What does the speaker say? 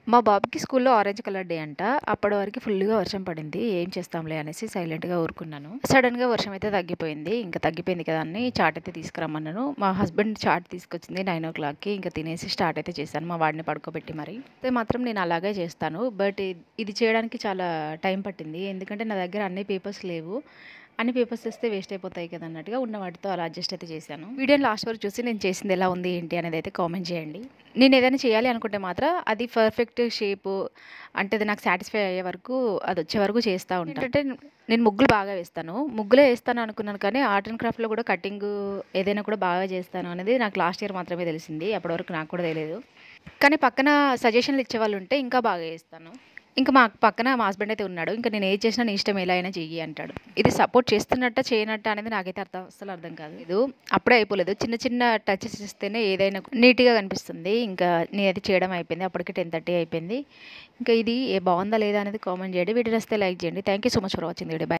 మా బాబుకి స్కూల్లో ఆరెంజ్ కలర్ డే అంట. అప్పటి వరకు ఫుల్‌గా వర్షం పడింది. ఏం చేస్తాంలే అనేసి సైలెంట్‌గా ఊరుకున్నాను. సడెన్‌గా వర్షం అయితే తగ్గిపోయింది. ఇంక తగ్గిపోయింది కదా అని చాట్ అయితే తీసుకురమ్మన్నాను. మా హస్బెండ్ చాట్ తీసుకొచ్చింది 9:00కి. ఇంక తినేసి స్టార్ట్ అయితే చేశాను. మా వాడిని పడుకోబెట్టి మరి. అయితే మాత్రం నేను అలాగే చేస్తాను. బట్ ఇది చేయడానికి చాలా టైం పట్టింది. ఎందుకంటే నా దగ్గర అన్ని పేపర్స్ లేవు. అన్ని పేపర్స్ తెస్తే వేస్ట్ అయిపోతాయి కదా అన్నట్టుగా ఉన్న వాటితో అలా అడ్జస్ట్ అయితే చేశాను. వీడియోని లాస్ట్ వరకు చూసి నేను చేసింది ఎలా ఉంది ఏంటి అనేది అయితే కామెంట్ చేయండి. నేను ఏదైనా చేయాలి అనుకుంటే మాత్రం అది పర్ఫెక్ట్ షేపు అంటే అది నాకు సాటిస్ఫై అయ్యే వరకు అది వచ్చే వరకు చేస్తూ ఉంటాను. ఏంటంటే నేను ముగ్గులు బాగా వేస్తాను. ముగ్గులే వేస్తాను అనుకున్నాను కానీ ఆర్ట్ అండ్ క్రాఫ్ట్‌లో కూడా కటింగ్ ఏదైనా కూడా బాగా చేస్తాను అనేది నాకు లాస్ట్ ఇయర్ మాత్రమే తెలిసింది. అప్పటి వరకు నాకు కూడా తెలియదు. కానీ పక్కన సజెషన్‌లు ఇచ్చేవాళ్ళు ఉంటే ఇంకా బాగా చేస్తాను. ఇంకా మా పక్కన మా హస్బెండ్ అయితే ఉన్నాడు. ఇంక నేను ఏది చేసినా నీ ఇష్టం ఎలా అయినా చెయ్యి అంటాడు. ఇది సపోర్ట్ చేస్తున్నట్టా చేయనట్టా అనేది నాకైతే అస్సలు అర్థం కాదు. ఇది అప్పుడే అయిపోలేదు. చిన్న చిన్న టచెస్ ఇస్తేనే ఏదైనా నీట్‌గా కనిపిస్తుంది. ఇంకా నేనైతే చేయడం అయిపోయింది. అప్పటికే 10:30 అయిపోయింది. ఇంకా ఇది బాగుందా లేదా అనేది కామెంట్ చేయండి. వీడియో నచ్చితే లైక్ చేయండి. Thank you so much for watching the video. By.